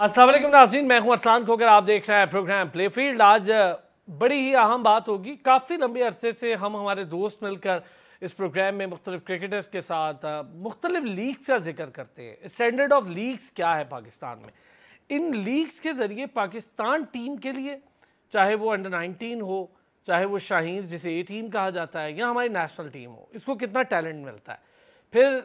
अस्सलाम वालेकुम नाज़रीन, मैं हूं अरसलान खोकर। आप देख रहे हैं प्रोग्राम प्ले फील्ड। आज बड़ी ही अहम बात होगी। काफ़ी लंबे अरसे से हम हमारे दोस्त मिलकर इस प्रोग्राम में मुख्तलिफ क्रिकेटर्स के साथ मुख्तलिफ लीग्स का जिक्र करते हैं। स्टैंडर्ड ऑफ लीग्स क्या है पाकिस्तान में, इन लीग्स के ज़रिए पाकिस्तान टीम के लिए, चाहे वो अंडर 19 हो, चाहे वो शाहीन जिसे ए टीम कहा जाता है, या हमारी नेशनल टीम हो, इसको कितना टैलेंट मिलता है। फिर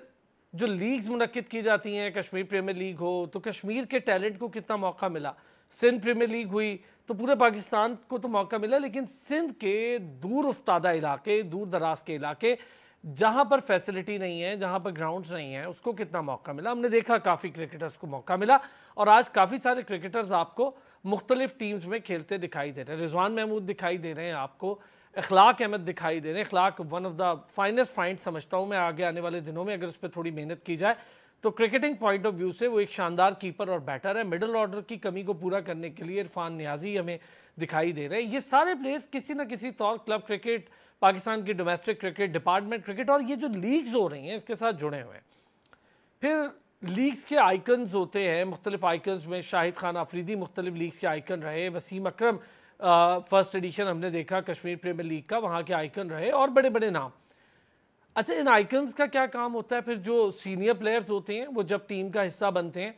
जो लीग्स मुनक्किद की जाती हैं, कश्मीर प्रीमियर लीग हो तो कश्मीर के टैलेंट को कितना मौका मिला, सिंध प्रीमियर लीग हुई तो पूरे पाकिस्तान को तो मौका मिला, लेकिन सिंध के दूर उफ्तादा इलाके, दूर दराज के इलाके जहाँ पर फैसिलिटी नहीं है, जहाँ पर ग्राउंड्स नहीं है, उसको कितना मौका मिला। हमने देखा काफ़ी क्रिकेटर्स को मौका मिला और आज काफ़ी सारे क्रिकेटर्स आपको मुख्तलिफ टीम्स में खेलते दिखाई दे रहे हैं। रिजवान महमूद दिखाई दे रहे हैं आपको, इखलाक अहमद दिखाई दे रहे हैं। Ikhlaq one of the finest find समझता हूँ मैं। आगे आने वाले दिनों में अगर उस पर थोड़ी मेहनत की जाए तो क्रिकेटिंग पॉइंट ऑफ व्यू से वो एक शानदार कीपर और बैटर है। मिडिल ऑर्डर की कमी को पूरा करने के लिए इरफान नियाजी हमें दिखाई दे रहे हैं। ये सारे प्लेयर्स किसी ना किसी तौर क्लब क्रिकेट, पाकिस्तान की डोमेस्टिक क्रिकेट, डिपार्टमेंट क्रिकेट और ये जो लीग्स हो रही हैं इसके साथ जुड़े हुए हैं। फिर लीग्स के आइकन्स होते हैं, मुख्तलिफ आइकन्स में शाहिद खान आफरीदी मुख्तलिफ लीग्स के आइकन रहे, वसीम अकरम फर्स्ट एडिशन हमने देखा कश्मीर प्रीमियर लीग का, वहाँ के आइकन रहे और बड़े बड़े नाम। अच्छा, इन आइकन्स का क्या काम होता है? फिर जो सीनियर प्लेयर्स होते हैं वो जब टीम का हिस्सा बनते हैं,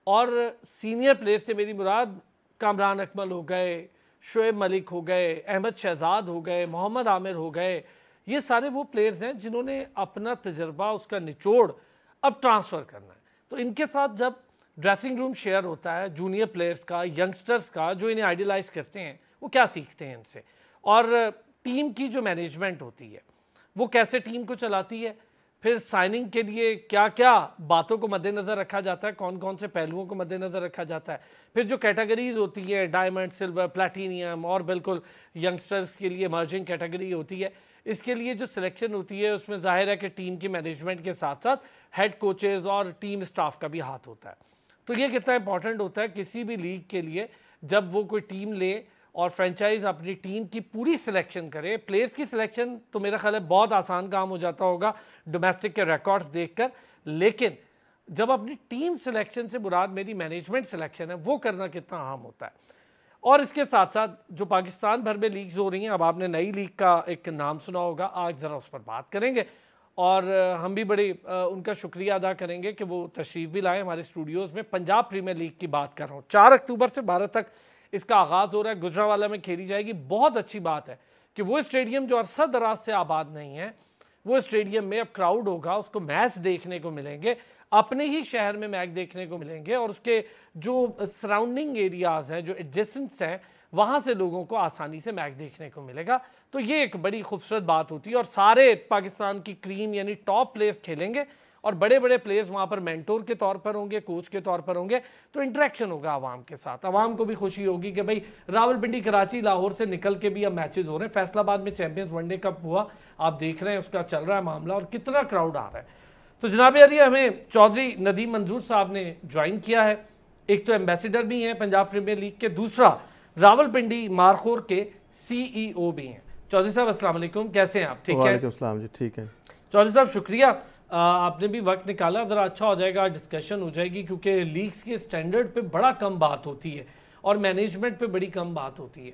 और सीनियर प्लेयर से मेरी मुराद कामरान अकमल हो गए, शोएब मलिक हो गए, अहमद शहजाद हो गए, मोहम्मद आमिर हो गए, ये सारे वो प्लेयर्स हैं जिन्होंने अपना तजर्बा, उसका निचोड़ अब ट्रांसफ़र करना है। तो इनके साथ जब ड्रेसिंग रूम शेयर होता है जूनियर प्लेयर्स का, यंगस्टर्स का, जो इन्हें आइडियलाइज करते हैं, वो क्या सीखते हैं इनसे, और टीम की जो मैनेजमेंट होती है वो कैसे टीम को चलाती है। फिर साइनिंग के लिए क्या क्या बातों को मद्देनज़र रखा जाता है, कौन कौन से पहलुओं को मद्देनज़र रखा जाता है। फिर जो कैटेगरीज होती है, डायमंड, सिल्वर, प्लैटिनियम, और बिल्कुल यंगस्टर्स के लिए इमर्जिंग कैटेगरी होती है, इसके लिए जो सिलेक्शन होती है उसमें जाहिर है कि टीम की मैनेजमेंट के साथ साथ हेड कोचेज़ और टीम स्टाफ का भी हाथ होता है। तो ये कितना इंपॉर्टेंट होता है किसी भी लीग के लिए, जब वो कोई टीम ले और फ्रेंचाइज अपनी टीम की पूरी सिलेक्शन करे। प्लेयर्स की सिलेक्शन तो मेरा ख्याल है बहुत आसान काम हो जाता होगा डोमेस्टिक के रिकॉर्ड्स देखकर, लेकिन जब अपनी टीम सिलेक्शन से मुराद मेरी मैनेजमेंट सिलेक्शन है, वो करना कितना अहम होता है। और इसके साथ साथ जो पाकिस्तान भर में लीग्स हो रही हैं, अब आपने नई लीग का एक नाम सुना होगा, आज ज़रा उस पर बात करेंगे और हम भी बड़ी उनका शुक्रिया अदा करेंगे कि वो तशरीफ़ भी लाए हमारे स्टूडियोज़ में। पंजाब प्रीमियर लीग की बात कर रहा हूँ, 4 अक्टूबर से 12 तक इसका आगाज़ हो रहा है, गुजरांवाला में खेली जाएगी। बहुत अच्छी बात है कि वो स्टेडियम जो अरसा दराज से आबाद नहीं है, वो स्टेडियम में अब क्राउड होगा, उसको मैच देखने को मिलेंगे, अपने ही शहर में मैच देखने को मिलेंगे, और उसके जो सराउंडिंग एरियाज़ हैं, जो एडजेसेंट्स हैं, वहाँ से लोगों को आसानी से मैच देखने को मिलेगा। तो ये एक बड़ी खूबसूरत बात होती है, और सारे पाकिस्तान की क्रीम यानी टॉप प्लेयर्स खेलेंगे और बड़े बड़े प्लेयर्स वहाँ पर मेंटोर के तौर पर होंगे, कोच के तौर पर होंगे। तो इंटरेक्शन होगा आवाम के साथ, आवाम को भी खुशी होगी कि भाई रावलपिंडी, कराची, लाहौर से निकल के भी अब मैचेस हो रहे हैं। फैसलाबाद में चैंपियंस वनडे कप हुआ, आप देख रहे हैं, उसका चल रहा है मामला और कितना क्राउड आ रहा है। तो जनाब अली, हमें चौधरी नदीम मंजूर साहब ने ज्वाइन किया है। एक तो एम्बेसडर भी हैं पंजाब प्रीमियर लीग के, दूसरा रावलपिंडी मारखोर के CEO भी हैं। चौधरी साहब अस्सलाम वालेकुम, कैसे हैं आप? ठीक है, वालेकुम अस्सलाम जी, ठीक है। चौधरी साहब शुक्रिया, आपने भी वक्त निकाला, ज़रा अच्छा हो जाएगा, डिस्कशन हो जाएगी, क्योंकि लीग्स के स्टैंडर्ड पे बड़ा कम बात होती है और मैनेजमेंट पे बड़ी कम बात होती है।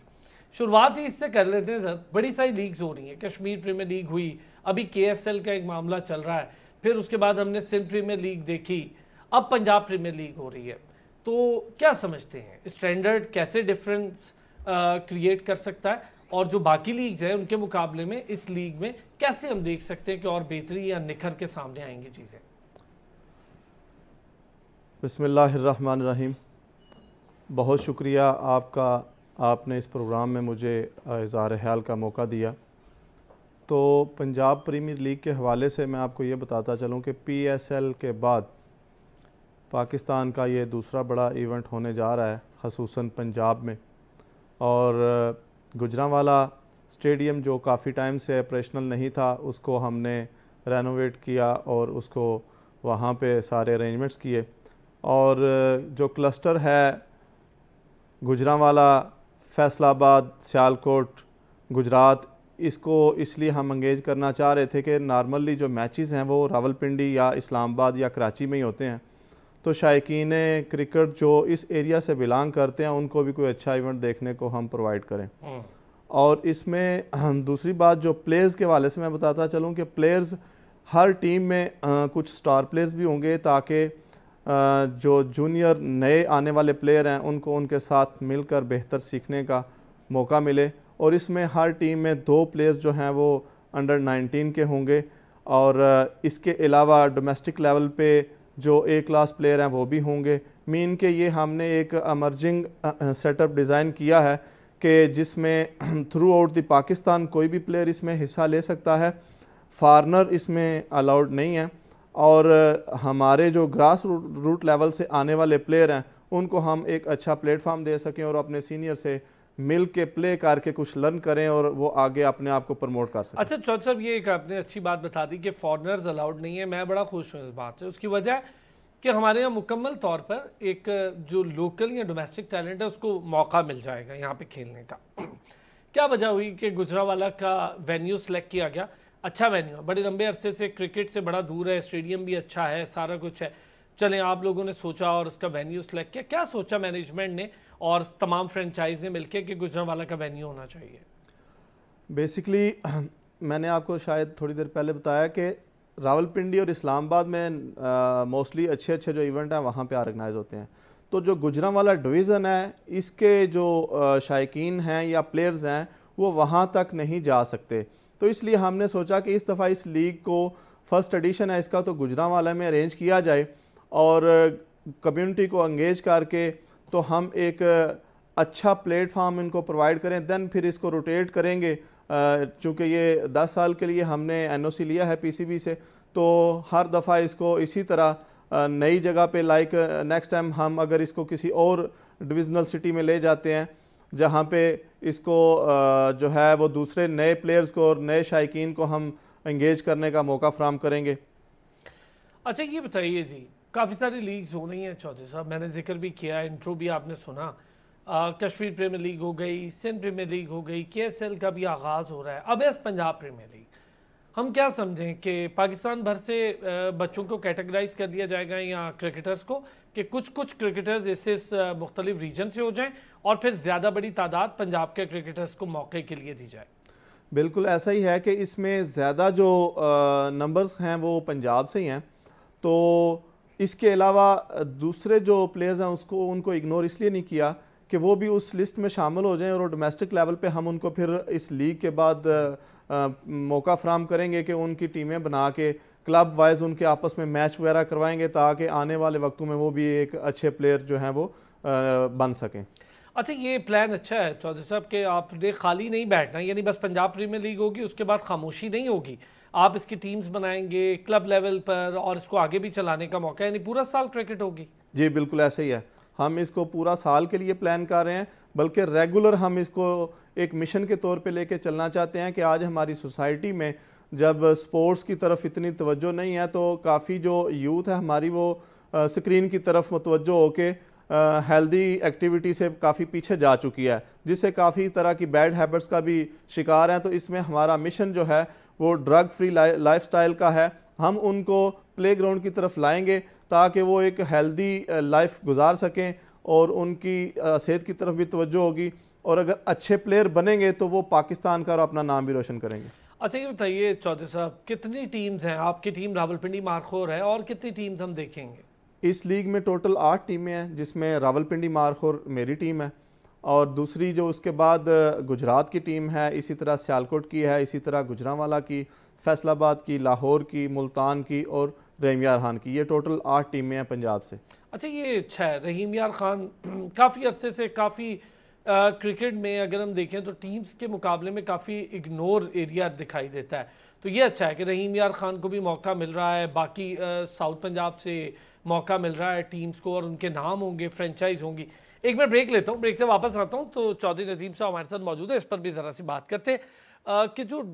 शुरुआत ही इससे कर लेते हैं सर। बड़ी सारी लीग्स हो रही हैं, कश्मीर प्रीमियर लीग हुई, अभी KSL का एक मामला चल रहा है, फिर उसके बाद हमने सिंध प्रीमियर लीग देखी, अब पंजाब प्रीमियर लीग हो रही है। तो क्या समझते हैं, स्टैंडर्ड कैसे डिफरेंस क्रिएट कर सकता है, और जो बाकी लीग्स हैं उनके मुकाबले में इस लीग में कैसे हम देख सकते हैं कि और बेहतरी या निखर के सामने आएंगी चीज़ें? बिस्मिल्लाहिर्रहमानिर्रहीम। बहुत शुक्रिया आपका, आपने इस प्रोग्राम में मुझे इज़हार ख्याल का मौका दिया। तो पंजाब प्रीमियर लीग के हवाले से मैं आपको ये बताता चलूँ कि PSL के बाद पाकिस्तान का ये दूसरा बड़ा इवेंट होने जा रहा है, ख़ुसूसन पंजाब में। और गुजरांवाला स्टेडियम जो काफ़ी टाइम से ऑपरेशनल नहीं था, उसको हमने रेनोवेट किया और उसको वहाँ पे सारे अरेंजमेंट्स किए। और जो क्लस्टर है गुजरांवाला, फैसलाबाद, सियालकोट, गुजरात, इसको इसलिए हम इंगेज करना चाह रहे थे कि नॉर्मली जो मैचेस हैं वो रावलपिंडी या इस्लामाबाद या कराची में ही होते हैं। तो शायकीन क्रिकेट जो इस एरिया से बिलोंग करते हैं उनको भी कोई अच्छा इवेंट देखने को हम प्रोवाइड करें। और इसमें दूसरी बात जो प्लेयर्स के हवाले से मैं बताता चलूँ कि प्लेयर्स हर टीम में कुछ स्टार प्लेयर्स भी होंगे, ताकि जो जूनियर नए आने वाले प्लेयर हैं उनको उनके साथ मिलकर बेहतर सीखने का मौका मिले। और इसमें हर टीम में 2 प्लेयर्स जो हैं वो अंडर 19 के होंगे, और इसके अलावा डोमेस्टिक लेवल पे जो ए क्लास प्लेयर हैं वो भी होंगे। मीन के ये हमने एक अमर्जिंग सेटअप डिज़ाइन किया है कि जिसमें थ्रू आउट द पाकिस्तान कोई भी प्लेयर इसमें हिस्सा ले सकता है, फॉरनर इसमें अलाउड नहीं है। और हमारे जो ग्रास रूट लेवल से आने वाले प्लेयर हैं उनको हम एक अच्छा प्लेटफॉर्म दे सकें और अपने सीनियर से मिल के प्ले करके कुछ लर्न करें और वो आगे अपने आप को प्रमोट कर सकें। अच्छा चौधरी साहब, ये एक आपने अच्छी बात बता दी कि फॉरनर्स अलाउड नहीं है। मैं बड़ा खुश हूँ इस बात से। उसकी वजह कि हमारे यहाँ मुकम्मल तौर पर एक जो लोकल या डोमेस्टिक टैलेंट है उसको मौका मिल जाएगा यहाँ पे खेलने का। क्या वजह हुई कि गुजरांवाला का वेन्यू सेलेक्ट किया गया? अच्छा वेन्यू है, बड़े लंबे अरसे से क्रिकेट से बड़ा दूर है, स्टेडियम भी अच्छा है, सारा कुछ है। चलें, आप लोगों ने सोचा और उसका वेन्यू सेलेक्ट किया। क्या सोचा मैनेजमेंट ने और तमाम फ्रेंचाइज ने मिलकर कि गुजरांवाला का वेन्यू होना चाहिए? बेसिकली मैंने आपको शायद थोड़ी देर पहले बताया कि रावलपिंडी और इस्लामाबाद में मोस्टली अच्छे अच्छे जो इवेंट हैं वहाँ पे ऑर्गेनाइज होते हैं। तो जो गुजरांवाला डिवीज़न है इसके जो शायकीन हैं या प्लेयर्स हैं वो वहाँ तक नहीं जा सकते। तो इसलिए हमने सोचा कि इस दफ़ा इस लीग को फर्स्ट एडिशन है इसका तो गुजरांवाला में अरेंज किया जाए और कम्युनिटी को एंगेज करके तो हम एक अच्छा प्लेटफॉर्म इनको प्रोवाइड करें। देन फिर इसको रोटेट करेंगे, चूँकि ये 10 साल के लिए हमने एनओसी लिया है पीसीबी से, तो हर दफ़ा इसको इसी तरह नई जगह पे लाइक नेक्स्ट टाइम हम अगर इसको किसी और डिविजनल सिटी में ले जाते हैं जहाँ पे इसको जो है वो दूसरे नए प्लेयर्स को और नए शायकीन को हम एंगेज करने का मौका फराहम करेंगे। अच्छा ये बताइए जी, काफ़ी सारी लीग्स हो रही हैं चौधरी साहब, मैंने जिक्र भी किया, इंट्रो भी आपने सुना। कश्मीर प्रीमियर लीग हो गई, सिंध प्रीमियर लीग हो गई, केएसएल का भी आगाज़ हो रहा है, अब एस पंजाब प्रीमियर लीग। हम क्या समझें कि पाकिस्तान भर से बच्चों को कैटेगराइज कर दिया जाएगा या क्रिकेटर्स को कि कुछ कुछ क्रिकेटर्स इस मुख्तलिफ रीजन से हो जाएं और फिर ज़्यादा बड़ी तादाद पंजाब के क्रिकेटर्स को मौके के लिए दी जाए? बिल्कुल ऐसा ही है कि इसमें ज़्यादा जो नंबर्स हैं वो पंजाब से ही हैं। तो इसके अलावा दूसरे जो प्लेयर्स हैं उसको उनको इग्नोर इसलिए नहीं किया कि वो भी उस लिस्ट में शामिल हो जाएं और डोमेस्टिक लेवल पे हम उनको फिर इस लीग के बाद मौका फराहम करेंगे कि उनकी टीमें बना के क्लब वाइज उनके आपस में मैच वगैरह करवाएंगे ताकि आने वाले वक्तों में वो भी एक अच्छे प्लेयर जो हैं वो बन सकें। अच्छा ये प्लान अच्छा है चौधरी साहब कि आपने खाली नहीं बैठना, यानी बस पंजाब प्रीमियर लीग होगी उसके बाद खामोशी नहीं होगी, आप इसकी टीम्स बनाएंगे क्लब लेवल पर और इसको आगे भी चलाने का मौका, यानी पूरा साल क्रिकेट होगी? जी बिल्कुल ऐसे ही है, हम इसको पूरा साल के लिए प्लान कर रहे हैं, बल्कि रेगुलर हम इसको एक मिशन के तौर पे लेके चलना चाहते हैं कि आज हमारी सोसाइटी में जब स्पोर्ट्स की तरफ इतनी तवज्जो नहीं है तो काफ़ी जो यूथ है हमारी वो स्क्रीन की तरफ मुतवज्जो होके हेल्दी एक्टिविटी से काफ़ी पीछे जा चुकी है, जिससे काफ़ी तरह की बैड हैबिट्स का भी शिकार हैं। तो इसमें हमारा मिशन जो है वो ड्रग फ्री लाइफस्टाइल का है। हम उनको प्लेग्राउंड की तरफ लाएंगे ताकि वो एक हेल्दी लाइफ गुजार सकें और उनकी सेहत की तरफ भी तवज्जो होगी और अगर अच्छे प्लेयर बनेंगे तो वो पाकिस्तान का और अपना नाम भी रोशन करेंगे। अच्छा ये बताइए चौधरी साहब, कितनी टीम्स हैं? आपकी टीम रावलपिंडी मारखोर है और कितनी टीम्स हम देखेंगे? इस लीग में टोटल 8 टीमें हैं, जिसमें रावलपिंडी मारखोर मेरी टीम है और दूसरी जो उसके बाद गुजरात की टीम है, इसी तरह सियालकोट की है, इसी तरह गुजरांवाला की, फैसलाबाद की, लाहौर की, मुल्तान की और रहीम यार खान की। ये टोटल 8 टीमें हैं पंजाब से। अच्छा ये अच्छा है, रहीम यार खान काफ़ी अरसे से काफ़ी क्रिकेट में अगर हम देखें तो टीम्स के मुकाबले में काफ़ी इग्नोर एरिया दिखाई देता है, तो ये अच्छा है कि रहीम यार खान को भी मौका मिल रहा है, बाकी साउथ पंजाब से मौका मिल रहा है टीम्स को और उनके नाम होंगे, फ्रेंचाइज होंगी। एक बार ब्रेक लेता हूँ, ब्रेक से वापस आता हूँ तो चौधरी नजीम साहब हमारे साथ मौजूद है, इस पर भी ज़रा सी बात करते हैं कि जो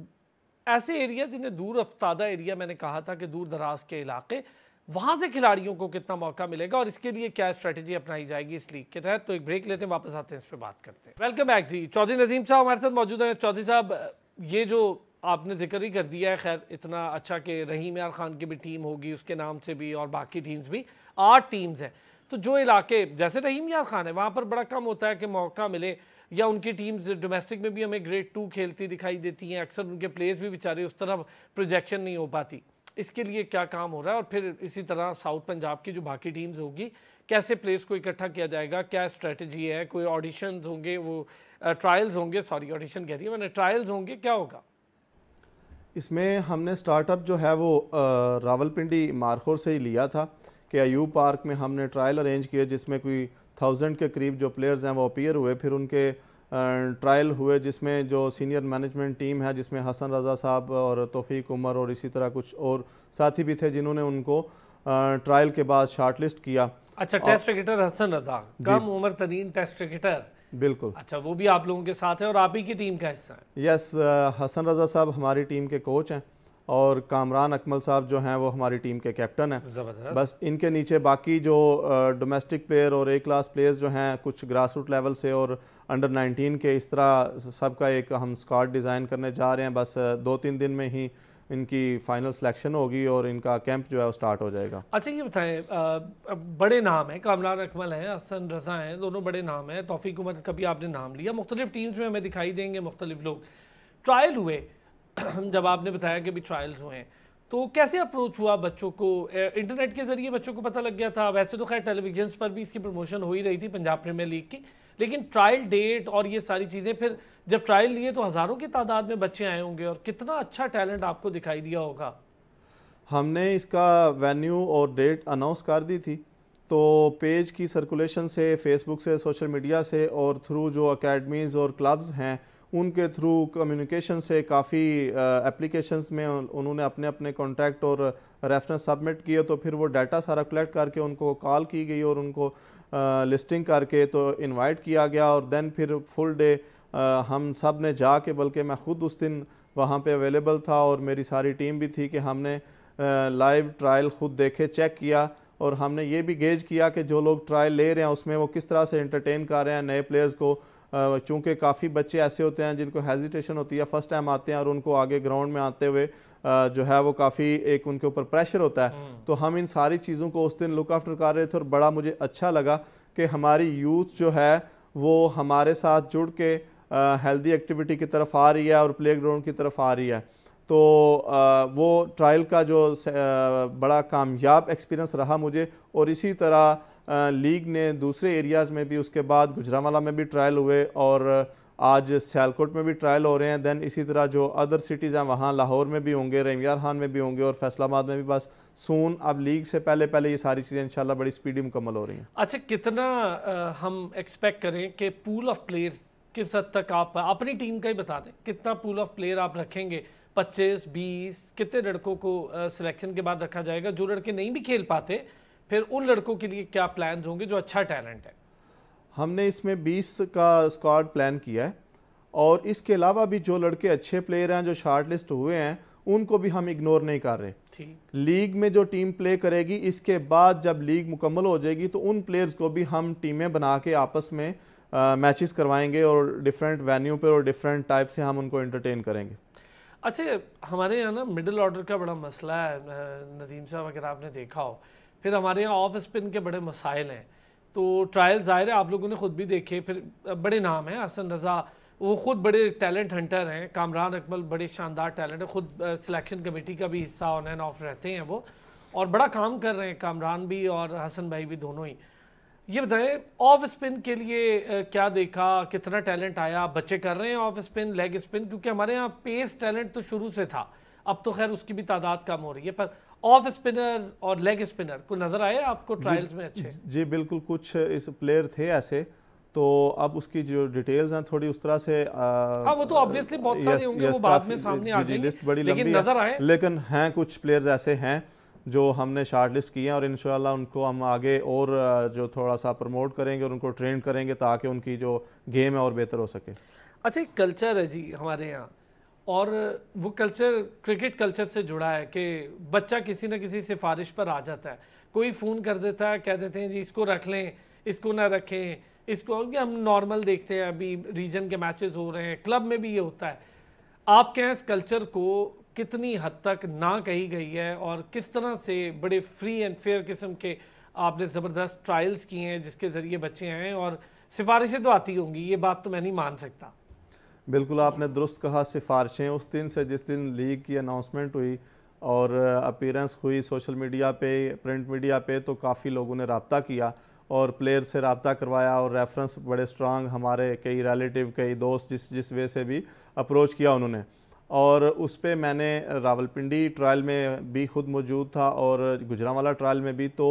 ऐसे एरिया जिन्हें दूर अफ्तादा एरिया मैंने कहा था कि दूर दराज के इलाके, वहाँ से खिलाड़ियों को कितना मौका मिलेगा और इसके लिए क्या स्ट्रेटजी अपनाई जाएगी इस लीग के तहत। तो एक ब्रेक लेते हैं, वापस आते हैं, इस पर बात करते हैं। वेलकम बैक जी, चौधरी नजीम साहब हमारे साथ मौजूद हैं। चौधरी साहब, ये जो आपने जिक्र ही कर दिया है, खैर इतना अच्छा कि रहीम यार खान की भी टीम होगी उसके नाम से भी, और बाकी टीम्स भी, 8 टीम्स हैं। तो जो इलाके जैसे रहीम यार खान है वहाँ पर बड़ा कम होता है कि मौका मिले, या उनकी टीम्स डोमेस्टिक में भी हमें ग्रेड 2 खेलती दिखाई देती हैं, अक्सर उनके प्लेयर्स भी बेचारे उस तरह प्रोजेक्शन नहीं हो पाती। इसके लिए क्या काम हो रहा है? और फिर इसी तरह साउथ पंजाब की जो बाकी टीम्स होगी, कैसे प्लेयर्स को इकट्ठा किया जाएगा, क्या स्ट्रेटजी है, कोई ऑडिशंस होंगे, वो ट्रायल्स होंगे, सॉरी ऑडिशन कह रही है मैंने, ट्रायल्स होंगे, क्या होगा? इसमें हमने स्टार्टअप जो है वो रावलपिंडी मारखोर से ही लिया था कि अयूब पार्क में हमने ट्रायल अरेंज किए जिसमें कोई 1000 के करीब जो प्लेयर्स हैं वो अपीयर हुए। फिर उनके ट्रायल हुए जिसमें जो सीनियर मैनेजमेंट टीम है जिसमें हसन रज़ा साहब और तौफीक उमर और इसी तरह कुछ और साथी भी थे जिन्होंने उनको ट्रायल के बाद शार्टलिस्ट किया। अच्छा, टेस्ट क्रिकेटर हसन रज़ा, कम उम्र तरीन टेस्ट क्रिकेटर, बिल्कुल। अच्छा, वो भी आप लोगों के साथ है और आप ही की टीम का हिस्सा है? यस, हसन रज़ा साहब हमारी टीम के कोच हैं और कामरान अकमल साहब जो हैं वो हमारी टीम के कैप्टन हैं। ज़बरदस्त। बस इनके नीचे बाकी जो डोमेस्टिक प्लेयर और ए क्लास प्लेयर्स जो हैं कुछ ग्रास रूट लेवल से और अंडर 19 के, इस तरह सबका एक हम स्क्वाड डिज़ाइन करने जा रहे हैं। बस 2-3 दिन में ही इनकी फाइनल सिलेक्शन होगी और इनका कैंप जो है वो स्टार्ट हो जाएगा। अच्छा, ये बताएं, बड़े नाम हैं, कामरान अकमल हैं, हसन रज़ा हैं, दोनों बड़े नाम हैं, तौफीक उमर का भी आपने नाम लिया, मुख्तलिफ टीम्स में हमें दिखाई देंगे मुख्तलिफ लोग। ट्रायल हुए जब आपने बताया कि भी ट्रायल्स हुए हैं, तो कैसे अप्रोच हुआ बच्चों को? इंटरनेट के ज़रिए बच्चों को पता लग गया था? वैसे तो खैर टेलीविजन पर भी इसकी प्रमोशन हो ही रही थी पंजाब प्रीमियर लीग की, लेकिन ट्रायल डेट और ये सारी चीज़ें, फिर जब ट्रायल लिए तो हज़ारों की तादाद में बच्चे आए होंगे और कितना अच्छा टैलेंट आपको दिखाई दिया होगा। हमने इसका वेन्यू और डेट अनाउंस कर दी थी, तो पेज की सर्कुलेशन से, फेसबुक से, सोशल मीडिया से और थ्रू जो अकेडमीज़ और क्लब्स हैं उनके थ्रू कम्युनिकेशन से काफ़ी एप्लीकेशंस में उन्होंने अपने अपने कॉन्टैक्ट और रेफरेंस सबमिट किए। तो फिर वो डाटा सारा कलेक्ट करके उनको कॉल की गई और उनको लिस्टिंग करके तो इनवाइट किया गया। और देन फिर फुल डे हम सब ने जाके, बल्कि मैं ख़ुद उस दिन वहाँ पे अवेलेबल था और मेरी सारी टीम भी थी कि हमने लाइव ट्रायल ख़ुद देखे, चेक किया और हमने ये भी गेज किया कि जो लोग ट्रायल ले रहे हैं उसमें वो किस तरह से एंटरटेन कर रहे हैं नए प्लेयर्स को। चूँकि काफ़ी बच्चे ऐसे होते हैं जिनको हेजिटेशन होती है, फर्स्ट टाइम आते हैं और उनको आगे ग्राउंड में आते हुए जो है वो काफ़ी एक उनके ऊपर प्रेशर होता है। तो हम इन सारी चीज़ों को उस दिन लुक आफ्टर कर रहे थे और बड़ा मुझे अच्छा लगा कि हमारी यूथ जो है वो हमारे साथ जुड़ के हेल्दी एक्टिविटी की तरफ आ रही है और प्ले ग्राउंड की तरफ आ रही है। तो वो ट्रायल का जो बड़ा कामयाब एक्सपीरियंस रहा मुझे। और इसी तरह लीग ने दूसरे एरियाज़ में भी, उसके बाद गुजरांवाला में भी ट्रायल हुए और आज सियालकोट में भी ट्रायल हो रहे हैं। देन इसी तरह जो अदर सिटीज़ हैं वहाँ लाहौर में भी होंगे, रहीम यार खान में भी होंगे और फैसलाबाद में भी। बस सून अब लीग से पहले पहले ये सारी चीज़ें इंशाल्लाह बड़ी स्पीडी मुकम्मल हो रही हैं। अच्छा, कितना हम एक्सपेक्ट करें कि पूल ऑफ प्लेयर्स किस हद तक आप अपनी टीम का ही बता दें, कितना पूल ऑफ प्लेयर आप रखेंगे? 25, 20, कितने लड़कों को सिलेक्शन के बाद रखा जाएगा? जो लड़के नहीं भी खेल पाते फिर उन लड़कों के लिए क्या प्लान्स होंगे जो अच्छा टैलेंट है? हमने इसमें 20 का स्क्वाड प्लान किया है और इसके अलावा भी जो लड़के अच्छे प्लेयर हैं जो शार्ट लिस्ट हुए हैं उनको भी हम इग्नोर नहीं कर रहे। ठीक, लीग में जो टीम प्ले करेगी इसके बाद जब लीग मुकम्मल हो जाएगी तो उन प्लेयर्स को भी हम टीमें बना के आपस में मैचेस करवाएंगे और डिफरेंट वेन्यू पे और डिफरेंट टाइप से हम उनको एंटरटेन करेंगे। अच्छा, हमारे यहाँ ना मिडिल ऑर्डर का बड़ा मसला है नदीम साहब, अगर आपने देखा हो। फिर हमारे यहाँ ऑफ स्पिन के बड़े मसाइल हैं। तो ट्रायल ज़ाहिर है आप लोगों ने ख़ुद भी देखे, फिर बड़े नाम हैं, हसन रज़ा वो ख़ुद बड़े टैलेंट हंटर हैं, कामरान अकमल बड़े शानदार टैलेंट है, ख़ुद सिलेक्शन कमेटी का भी हिस्सा ऑन एंड ऑफ रहते हैं वो, और बड़ा काम कर रहे हैं कामरान भी और हसन भाई भी दोनों ही। ये बताएं, ऑफ स्पिन के लिए क्या देखा, कितना टैलेंट आया? बच्चे कर रहे हैं ऑफ स्पिन, लेग स्पिन? क्योंकि हमारे यहाँ पेस टैलेंट तो शुरू से था, अब तो खैर उसकी भी तादाद कम हो रही है, पर ऑफ स्पिनर और लेग स्पिनर को नजर आए आपको ट्रायल्स में अच्छे? जी बिल्कुल, कुछ इस प्लेयर थे ऐसे, तो अब उसकी जो डिटेल्स हैं थोड़ी उस तरह से हाँ, वो तो ऑब्वियसली बहुत सारे होंगे, वो बाद में सामने आ जाएंगे, लिस्ट बड़ी लेकिन लंबी नजर आए। लेकिन हैं कुछ प्लेयर्स ऐसे हैं जो हमने शार्ट लिस्ट किए हैं और इंशाल्लाह उनको हम आगे और जो थोड़ा सा प्रमोट करेंगे और उनको ट्रेन करेंगे ताकि उनकी जो गेम है और बेहतर हो सके। अच्छा, एक कल्चर है जी हमारे यहाँ, और वो कल्चर क्रिकेट कल्चर से जुड़ा है कि बच्चा किसी न किसी सिफारिश पर आ जाता है, कोई फ़ोन कर देता है, कह देते हैं जी इसको रख लें, इसको ना रखें, इसको। हम नॉर्मल देखते हैं, अभी रीजन के मैचेस हो रहे हैं, क्लब में भी ये होता है। आपके यहाँ इस कल्चर को कितनी हद तक ना कही गई है और किस तरह से बड़े फ्री एंड फेयर किस्म के आपने ज़बरदस्त ट्रायल्स किए हैं जिसके ज़रिए बच्चे आए और सिफारिशें तो आती होंगी, ये बात तो मैं नहीं मान सकता। बिल्कुल आपने दुरुस्त कहा। सिफारिशें उस दिन से जिस दिन लीग की अनाउंसमेंट हुई और अपीयरेंस हुई सोशल मीडिया पे, प्रिंट मीडिया पे, तो काफ़ी लोगों ने रब्ता किया और प्लेयर से रब्ता करवाया और रेफरेंस बड़े स्ट्रांग, हमारे कई रिलेटिव, कई दोस्त जिस वे से भी अप्रोच किया उन्होंने। और उस पे मैंने रावलपिंडी ट्रायल में भी खुद मौजूद था और गुजरांवाला ट्रायल में भी। तो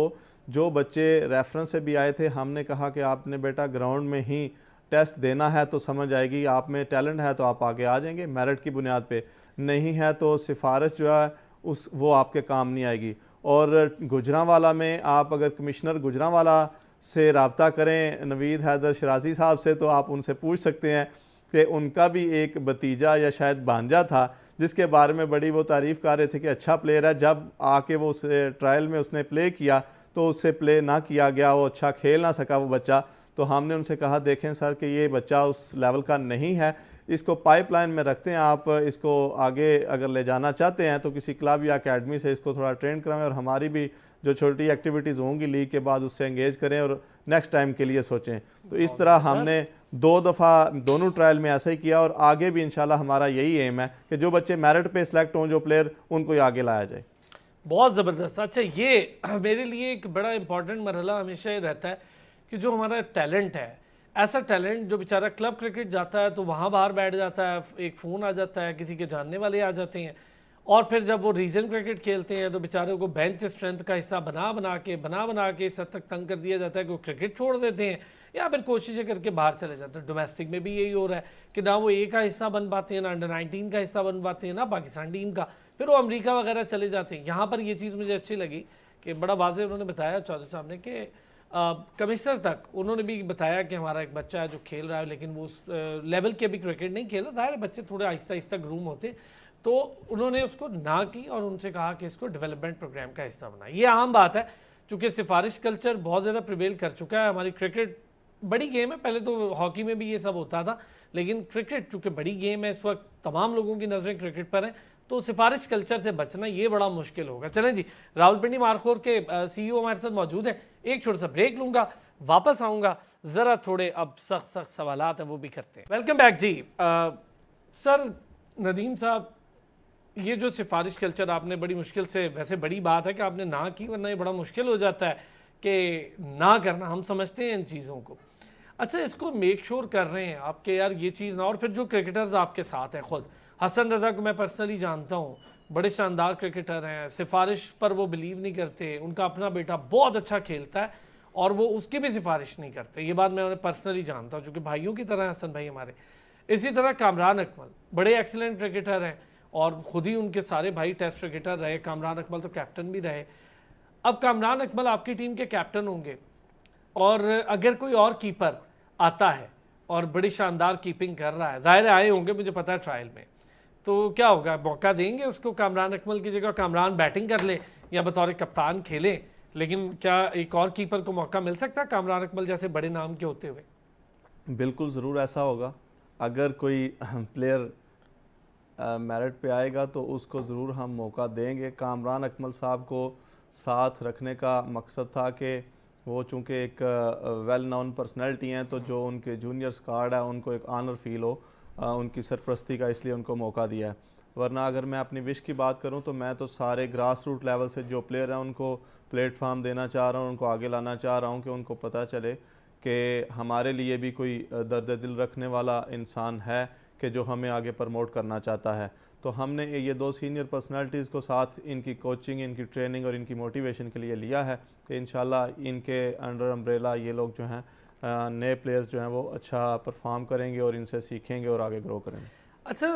जो बच्चे रेफरेंस से भी आए थे, हमने कहा कि आपने बेटा ग्राउंड में ही टेस्ट देना है तो समझ आएगी, आप में टैलेंट है तो आप आगे आ जाएंगे, मेरिट की बुनियाद पे, नहीं है तो सिफारिश जो है वो आपके काम नहीं आएगी। और गुजरांवाला में आप अगर कमिश्नर गुजरांवाला से रब्ता करें नवीद हैदर शराजी साहब से, तो आप उनसे पूछ सकते हैं कि उनका भी एक भतीजा या शायद भांजा था जिसके बारे में बड़ी वो तारीफ़ कर रहे थे कि अच्छा प्लेयर है। जब आके वो उस ट्रायल में उसने प्ले किया तो उससे प्ले ना किया गया, वो अच्छा खेल ना सका वो बच्चा। तो हमने उनसे कहा देखें सर कि ये बच्चा उस लेवल का नहीं है, इसको पाइपलाइन में रखते हैं, आप इसको आगे अगर ले जाना चाहते हैं तो किसी क्लब या अकेडमी से इसको थोड़ा ट्रेन कराएं और हमारी भी जो छोटी एक्टिविटीज़ होंगी लीग के बाद उससे एंगेज करें और नेक्स्ट टाइम के लिए सोचें। तो इस तरह हमने 2 दफ़ा दोनों ट्रायल में ऐसा ही किया और आगे भी इंशाल्लाह हमारा यही एम है कि जो बच्चे मेरिट पे सिलेक्ट हों, जो प्लेयर, उनको ही आगे लाया जाए। बहुत ज़बरदस्त। अच्छा, ये मेरे लिए एक बड़ा इंपॉर्टेंट मरहला हमेशा ये रहता है कि जो हमारा टैलेंट है, ऐसा टैलेंट जो बेचारा क्लब क्रिकेट जाता है तो वहाँ बाहर बैठ जाता है, एक फ़ोन आ जाता है, किसी के जानने वाले आ जाते हैं, और फिर जब वो रीजन क्रिकेट खेलते हैं तो बेचारे को बेंच स्ट्रेंथ का हिस्सा बना बना के इस हद तक तंग कर दिया जाता है कि वो क्रिकेट छोड़ देते हैं या फिर कोशिशें करके बाहर चले जाते हैं। डोमेस्टिक में भी यही हो रहा है कि ना वो ए का हिस्सा बन पाते हैं, ना अंडर 19 का हिस्सा बन पाते हैं, ना पाकिस्तान टीम का, फिर वो अमेरिका वगैरह चले जाते हैं। यहाँ पर ये चीज़ मुझे अच्छी लगी कि बड़ा वाज़ेह उन्होंने बताया चौधरी साहब ने कि कमिश्नर तक उन्होंने भी बताया कि हमारा एक बच्चा है जो खेल रहा है लेकिन वो उस लेवल के भी क्रिकेट नहीं खेला। ज़ाहिर है बच्चे थोड़े आहिस्ता आहिस्ता ग्रूम होते, तो उन्होंने उसको ना की और उनसे कहा कि इसको डेवलपमेंट प्रोग्राम का हिस्सा बनाए। ये आम बात है क्योंकि सिफारिश कल्चर बहुत ज़्यादा प्रिवेल कर चुका है। हमारी क्रिकेट बड़ी गेम है, पहले तो हॉकी में भी ये सब होता था, लेकिन क्रिकेट चूँकि बड़ी गेम है, इस वक्त तमाम लोगों की नज़रें क्रिकेट पर हैं, तो सिफारिश कल्चर से बचना ये बड़ा मुश्किल होगा। चलें जी, रावलपिंडी मारखोर के CEO हमारे साथ मौजूद है। एक छोटा सा ब्रेक लूँगा, वापस आऊँगा, ज़रा थोड़े अब सख्त सवालात हैं वो भी करते हैं। वेलकम बैक जी। सर नदीम साहब, ये जो सिफारिश कल्चर आपने बड़ी मुश्किल से, वैसे बड़ी बात है कि आपने ना की, वरना ये बड़ा मुश्किल हो जाता है कि ना करना, हम समझते हैं इन चीज़ों को। अच्छा, इसको मेक श्योर कर रहे हैं आपके यार ये चीज़ ना, और फिर जो क्रिकेटर्स आपके साथ हैं, खुद हसन रज़ा को मैं पर्सनली जानता हूँ, बड़े शानदार क्रिकेटर हैं, सिफारिश पर वो बिलीव नहीं करते, उनका अपना बेटा बहुत अच्छा खेलता है और वो उसकी भी सिफारिश नहीं करते, ये बात मैं उन्हें पर्सनली जानता हूँ चूँकि भाइयों की तरह हसन भाई हमारे। इसी तरह कामरान अकमल बड़े एक्सीलेंट क्रिकेटर हैं और ख़ुद ही उनके सारे भाई टेस्ट क्रिकेटर रहे, कामरान अकमल तो कैप्टन भी रहे। अब कामरान अकमल आपकी टीम के कैप्टन होंगे और अगर कोई और कीपर आता है और बड़ी शानदार कीपिंग कर रहा है, ज़ाहिर आए होंगे मुझे पता है ट्रायल में, तो क्या होगा, मौका देंगे उसको कामरान अकमल की जगह कामरान बैटिंग कर ले या बतौर कप्तान खेले, लेकिन क्या एक और कीपर को मौका मिल सकता है कामरान अकमल जैसे बड़े नाम के होते हुए? बिल्कुल ज़रूर ऐसा होगा। अगर कोई प्लेयर मेरिट पे आएगा तो उसको ज़रूर हम मौका देंगे। कामरान अकमल साहब को साथ रखने का मकसद था कि वो चूँकि एक वेल नोन पर्सनैलिटी हैं, तो जो उनके जूनियर्स कार्ड है उनको एक आनर फील हो उनकी सरपरस्ती का, इसलिए उनको मौका दिया है। वरना अगर मैं अपनी विश की बात करूं तो मैं तो सारे ग्रास रूट लेवल से जो प्लेयर हैं उनको प्लेटफार्म देना चाह रहा हूं, उनको आगे लाना चाह रहा हूं कि उनको पता चले कि हमारे लिए भी कोई दर्द दिल रखने वाला इंसान है कि जो हमें आगे प्रमोट करना चाहता है। तो हमने ये 2 सीनियर पर्सनालिटीज़ को साथ इनकी कोचिंग, इनकी ट्रेनिंग और इनकी मोटिवेशन के लिए लिया है कि इंशाल्लाह इनके अंडर अम्ब्रेला ये लोग जो हैं नए प्लेयर्स जो हैं वो अच्छा परफॉर्म करेंगे और इनसे सीखेंगे और आगे ग्रो करेंगे। अच्छा,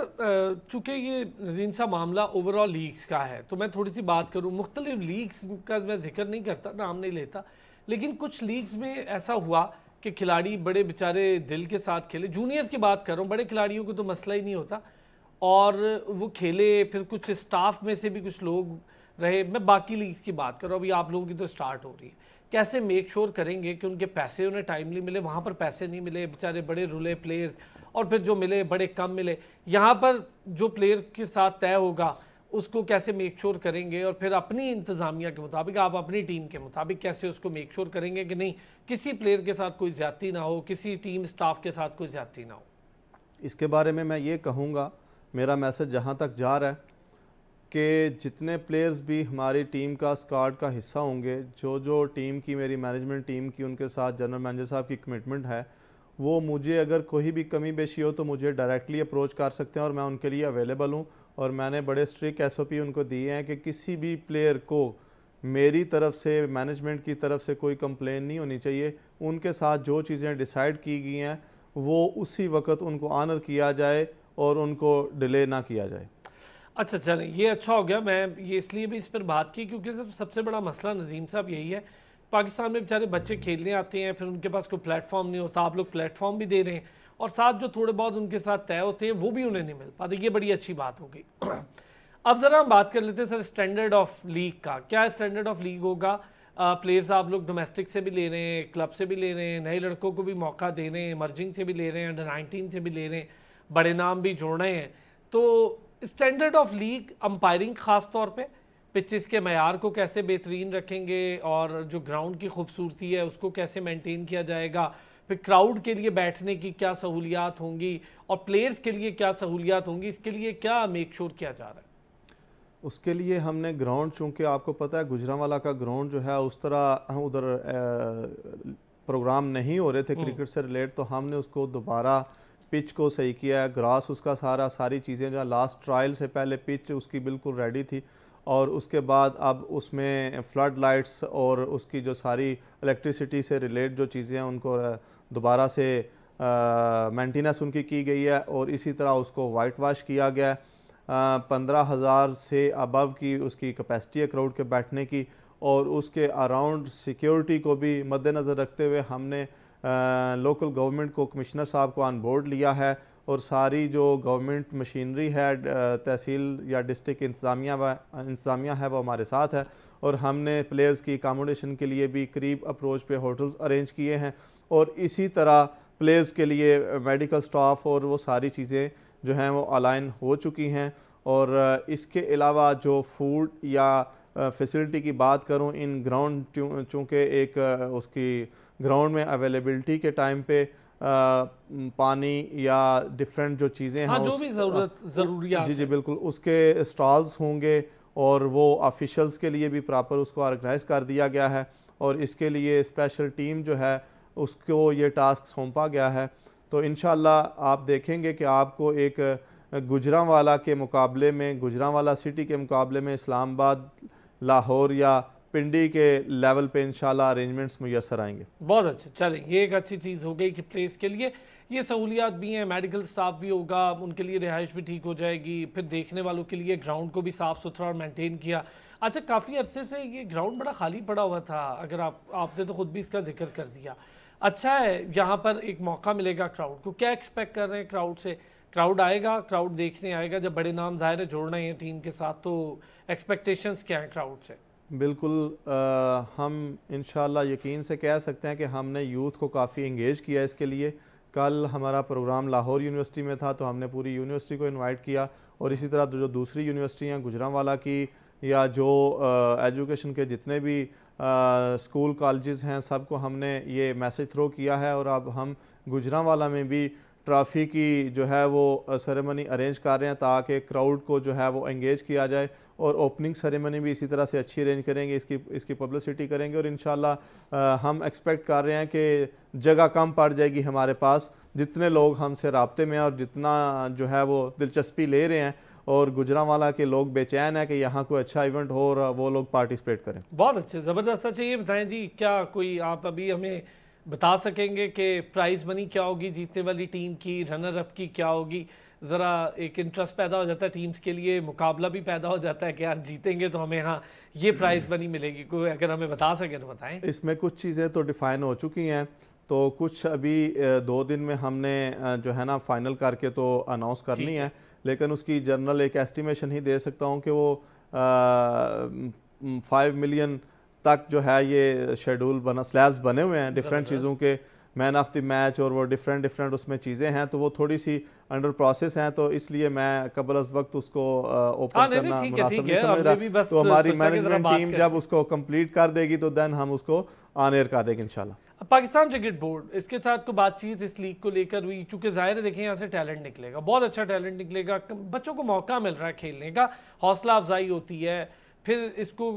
चूँकि ये नदीम साहब मामला ओवरऑल लीग्स का है तो मैं थोड़ी सी बात करूँ, मुख्तलिफ लीग्स का मैं जिक्र नहीं करता, नाम नहीं लेता, लेकिन कुछ लीग्स में ऐसा हुआ कि खिलाड़ी बड़े बेचारे दिल के साथ खेले, जूनियर्स की बात कर रहा हूँ, बड़े खिलाड़ियों को तो मसला ही नहीं होता, और वो खेले, फिर कुछ स्टाफ में से भी कुछ लोग रहे, मैं बाकी लीग्स की बात कर रहा हूँ, अभी आप लोगों की तो स्टार्ट हो रही है, कैसे मेक श्योर करेंगे कि उनके पैसे उन्हें टाइमली मिले? वहाँ पर पैसे नहीं मिले, बेचारे बड़े रुले प्लेयर्स, और फिर जो मिले बड़े कम मिले। यहाँ पर जो प्लेयर के साथ तय होगा उसको कैसे मेक श्योर करेंगे, और फिर अपनी इंतज़ामिया के मुताबिक, आप अपनी टीम के मुताबिक कैसे उसको मेक श्योर करेंगे कि नहीं किसी प्लेयर के साथ कोई ज़्यादती ना हो, किसी टीम स्टाफ के साथ कोई ज़्यादती ना हो? इसके बारे में मैं ये कहूँगा, मेरा मैसेज जहाँ तक जा रहा है कि जितने प्लेयर्स भी हमारी टीम का स्क्वाड का हिस्सा होंगे, जो टीम की, मेरी मैनेजमेंट टीम की, उनके साथ जनरल मैनेजर साहब की कमिटमेंट है, वो मुझे अगर कोई भी कमी पेशी हो तो मुझे डायरेक्टली अप्रोच कर सकते हैं और मैं उनके लिए अवेलेबल हूँ। और मैंने बड़े स्ट्रिक्ट SOP उनको दिए हैं कि किसी भी प्लेयर को मेरी तरफ से, मैनेजमेंट की तरफ से कोई कंप्लेन नहीं होनी चाहिए। उनके साथ जो चीज़ें डिसाइड की गई हैं वो उसी वक्त उनको ऑनर किया जाए और उनको डिले ना किया जाए। अच्छा चलें, ये अच्छा हो गया। मैं ये इसलिए भी इस पर बात की क्योंकि सबसे बड़ा मसला नज़ीम साहब यही है, पाकिस्तान में बेचारे बच्चे खेलने आते हैं, फिर उनके पास कोई प्लेटफॉर्म नहीं होता। आप लोग प्लेटफॉर्म भी दे रहे हैं और साथ जो थोड़े बहुत उनके साथ तय होते हैं वो भी उन्हें नहीं मिल पाते। ये बड़ी अच्छी बात हो गई। अब ज़रा हम बात कर लेते हैं सर स्टैंडर्ड ऑफ लीग का। क्या स्टैंडर्ड ऑफ लीग होगा? प्लेयर्स आप लोग डोमेस्टिक से भी ले रहे हैं, क्लब से भी ले रहे हैं, नए लड़कों को भी मौका दे रहे हैं, इमर्जिंग से भी ले रहे हैं, अंडर-19 से भी ले रहे हैं, बड़े नाम भी जोड़ रहे हैं। तो स्टैंडर्ड ऑफ लीग, अंपायरिंग ख़ास तौर पे, पिचेस के मयार को कैसे बेहतरीन रखेंगे और जो ग्राउंड की खूबसूरती है उसको कैसे मेंटेन किया जाएगा, फिर क्राउड के लिए बैठने की क्या सहूलियात होंगी और प्लेयर्स के लिए क्या सहूलियात होंगी, इसके लिए क्या मेक श्योर किया जा रहा है? उसके लिए हमने ग्राउंड, चूँकि आपको पता है गुजरांवाला का ग्राउंड जो है उस तरह उधर प्रोग्राम नहीं हो रहे थे क्रिकेट से रिलेट, तो हमने उसको दोबारा पिच को सही किया है। ग्रास उसका सारी चीज़ें जो लास्ट ट्रायल से पहले पिच उसकी बिल्कुल रेडी थी और उसके बाद अब उसमें फ्लड लाइट्स और उसकी जो सारी इलेक्ट्रिसिटी से रिलेट जो चीज़ें हैं उनको दोबारा से मेंटेनेंस उनकी की गई है और इसी तरह उसको वाइट वाश किया गया है। 15,000 से अबव की उसकी कैपेसिटी है क्राउड के बैठने की और उसके अराउंड सिक्योरिटी को भी मद्देनज़र रखते हुए हमने लोकल गवर्नमेंट को, कमिश्नर साहब को ऑन बोर्ड लिया है और सारी जो गवर्नमेंट मशीनरी है, तहसील या डिस्ट्रिक्ट इंतज़ामिया है वो हमारे साथ है और हमने प्लेयर्स की अकोमोडेशन के लिए भी करीब अप्रोच पे होटल्स अरेंज किए हैं और इसी तरह प्लेयर्स के लिए मेडिकल स्टाफ और वो सारी चीज़ें जो हैं वो अलाइन हो चुकी हैं। और इसके अलावा जो फूड या फैसिलिटी की बात करूं, इन ग्राउंड चूँकि एक उसकी ग्राउंड में अवेलेबिलिटी के टाइम पे पानी या डिफरेंट जो चीज़ें हैं, जो भी ज़रूरियात, जी बिल्कुल, उसके स्टॉल्स होंगे और वो ऑफिशल्स के लिए भी प्रॉपर उसको ऑर्गेनाइज कर दिया गया है और इसके लिए स्पेशल टीम जो है उसको ये टास्क सौंपा गया है। तो इंशाल्लाह आप देखेंगे कि आपको एक गुजरांवाला के मुकाबले में, गुजरांवाला सिटी के मुकाबले में इस्लामाबाद, लाहौर या पिंडी के लेवल पे इंशाल्लाह अरेंजमेंट्स मुयस्सर आएंगे। बहुत अच्छे, चलें, ये एक अच्छी चीज़ हो गई कि प्लेस के लिए ये सहूलियात भी हैं, मेडिकल स्टाफ भी होगा, उनके लिए रिहाइश भी ठीक हो जाएगी, फिर देखने वालों के लिए ग्राउंड को भी साफ़ सुथरा और मेंटेन किया। अच्छा, काफ़ी अरसे से ये ग्राउंड बड़ा खाली पड़ा हुआ था, अगर आपने तो ख़ुद भी इसका जिक्र कर दिया। अच्छा है, यहाँ पर एक मौका मिलेगा क्राउड को। क्या एक्सपेक्ट कर रहे हैं क्राउड से? क्राउड आएगा, क्राउड देखने आएगा, जब बड़े नाम ज़ाहिर है जोड़ रहे हैं टीम के साथ, तो एक्सपेक्टेशंस क्या हैं क्राउड से? बिल्कुल, हम इंशाल्लाह यकीन से कह सकते हैं कि हमने यूथ को काफ़ी इंगेज किया इसके लिए। कल हमारा प्रोग्राम लाहौर यूनिवर्सिटी में था तो हमने पूरी यूनिवर्सिटी को इनवाइट किया और इसी तरह जो दूसरी यूनिवर्सिटी हैं, गुजरांवाला की या जो एजुकेशन के जितने भी स्कूल कॉलेजेस हैं, सबको हमने ये मैसेज थ्रो किया है और अब हम गुजरांवाला में भी ट्रॉफ़ी की जो है वो सेरेमनी अरेंज कर रहे हैं ताकि क्राउड को जो है वो एंगेज किया जाए और ओपनिंग सेरेमनी भी इसी तरह से अच्छी अरेंज करेंगे, इसकी पब्लिसिटी करेंगे और इंशाल्लाह हम एक्सपेक्ट कर रहे हैं कि जगह कम पड़ जाएगी हमारे पास, जितने लोग हमसे राब्ते में और जितना जो है वो दिलचस्पी ले रहे हैं और गुजरांवाला के लोग बेचैन है कि यहाँ कोई अच्छा इवेंट हो और वो लोग पार्टिसिपेट करें। बहुत अच्छे, ज़बरदस्त। अच्छा ये बताएं जी, क्या कोई आप अभी हमें बता सकेंगे कि प्राइज़ मनी क्या होगी जीतने वाली टीम की, रनर अप की क्या होगी? ज़रा एक इंटरेस्ट पैदा हो जाता है टीम्स के लिए, मुकाबला भी पैदा हो जाता है कि यार जीतेंगे तो हमें हाँ ये प्राइज़ मनी मिलेगी। कोई अगर हमें बता सके तो बताएं। इसमें कुछ चीज़ें तो डिफ़ाइन हो चुकी हैं, तो कुछ अभी 2 दिन में हमने जो है ना फाइनल करके तो अनाउंस करनी है, लेकिन उसकी जनरल एक एस्टिमेशन ही दे सकता हूँ कि वो 5 मिलियन तक जो है ये शेड्यूल बना, स्लैब्स बने हुए हैं डिफरेंट चीज़ों के, मैन ऑफ द मैच और वो डिफरेंट उसमें चीज़ें हैं, तो वो थोड़ी सी अंडर प्रोसेस हैं, तो इसलिए मैं कबल अज़ वक्त उसको ओपन करना मुनासिब नहीं समझ रहा। तो हमारी मैनेजमेंट टीम जब उसको कंप्लीट कर देगी तो देन हम उसको ऑन एयर कर देंगे इंशाल्लाह। पाकिस्तान क्रिकेट बोर्ड इसके साथ को बातचीत इस लीग को लेकर हुई, चूंकि जाहिर है देखें यहाँ से टैलेंट निकलेगा, बहुत अच्छा टैलेंट निकलेगा, बच्चों को मौका मिल रहा है खेलने का, हौसला अफजाई होती है, फिर इसको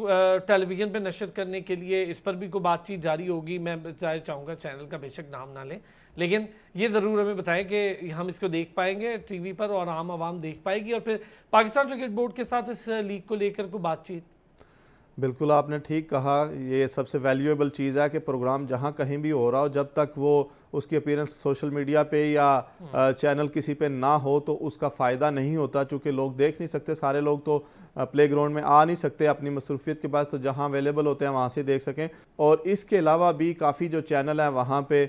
टेलीविज़न पे नशर करने के लिए इस पर भी कोई बातचीत जारी होगी। मैं चाहूँगा चैनल का बेशक नाम ना लें, लेकिन ये ज़रूर हमें बताएं कि हम इसको देख पाएंगे टीवी पर और आम आवाम देख पाएगी, और फिर पाकिस्तान क्रिकेट बोर्ड के साथ इस लीग को लेकर कोई बातचीत। बिल्कुल आपने ठीक कहा, ये सबसे वैल्यूएबल चीज़ है कि प्रोग्राम जहाँ कहीं भी हो रहा हो, जब तक वो उसकी अपीयरेंस सोशल मीडिया पे या चैनल किसी पे ना हो तो उसका फ़ायदा नहीं होता, चूँकि लोग देख नहीं सकते, सारे लोग तो प्ले ग्राउंड में आ नहीं सकते अपनी मसरूफियत के पास, तो जहाँ अवेलेबल होते हैं वहाँ से देख सकें। और इसके अलावा भी काफ़ी जो चैनल हैं वहाँ पे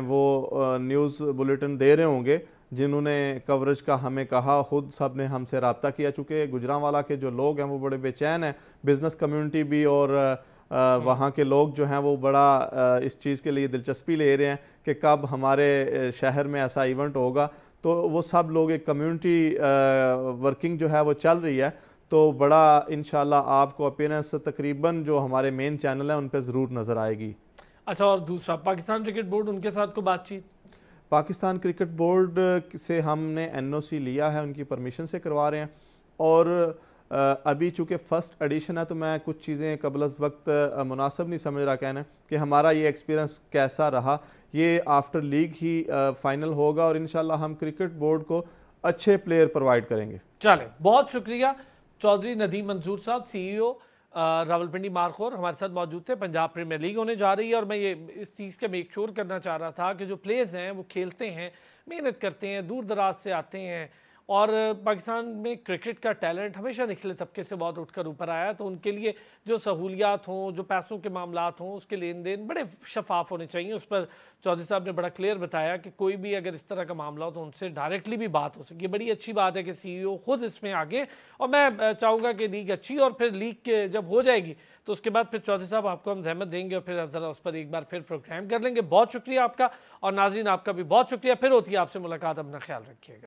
वो न्यूज़ बुलेटिन दे रहे होंगे, जिन्होंने कवरेज का हमें कहा, खुद सब ने हमसे रब्ता किया, चूँकि गुजरांवाला के जो लोग हैं वो बड़े बेचैन हैं, बिज़नेस कम्युनिटी भी और वहाँ के लोग जो हैं वो बड़ा इस चीज़ के लिए दिलचस्पी ले रहे हैं कि कब हमारे शहर में ऐसा इवेंट होगा। तो वो सब लोग एक कम्युनिटी वर्किंग जो है वो चल रही है, तो बड़ा इंशाल्लाह आपको अपीयरेंस तकरीबन जो हमारे मेन चैनल हैं उन पर ज़रूर नज़र आएगी। अच्छा, और दूसरा पाकिस्तान क्रिकेट बोर्ड, उनके साथ को बातचीत। पाकिस्तान क्रिकेट बोर्ड से हमने एनओसी लिया है, उनकी परमिशन से करवा रहे हैं, और अभी चूँकि फ़र्स्ट एडिशन है तो मैं कुछ चीज़ें कबल अज़ वक्त मुनासिब नहीं समझ रहा कहना कि हमारा ये एक्सपीरियंस कैसा रहा। ये आफ्टर लीग ही फाइनल होगा और इंशाल्लाह हम क्रिकेट बोर्ड को अच्छे प्लेयर प्रोवाइड करेंगे। चलें, बहुत शुक्रिया चौधरी नदीम मंजूर साहब, CEO रावलपिंडी मारखोर हमारे साथ मौजूद थे। पंजाब प्रीमियर लीग होने जा रही है और मैं ये इस चीज़ का मेक श्योर करना चाह रहा था कि जो प्लेयर्स हैं वो खेलते हैं, मेहनत करते हैं, दूर दराज से आते हैं, और पाकिस्तान में क्रिकेट का टैलेंट हमेशा निचले तबके से बहुत उठकर ऊपर आया है, तो उनके लिए जो सहूलियात हों, जो पैसों के मामलात हों, उसके लेन देन बड़े शफाफ होने चाहिए। उस पर चौधरी साहब ने बड़ा क्लियर बताया कि कोई भी अगर इस तरह का मामला हो तो उनसे डायरेक्टली भी बात हो सके। बड़ी अच्छी बात है कि CEO खुद इसमें आगे, और मैं चाहूँगा कि लीग अच्छी, और फिर लीग जब हो जाएगी तो उसके बाद फिर चौधरी साहब आपको हम जहमत देंगे और फिर ज़रा उस पर एक बार फिर प्रोग्राम कर लेंगे। बहुत शुक्रिया आपका, और नाज़रीन आपका भी बहुत शुक्रिया। फिर होती है आपसे मुलाकात, अपना ख्याल रखिएगा।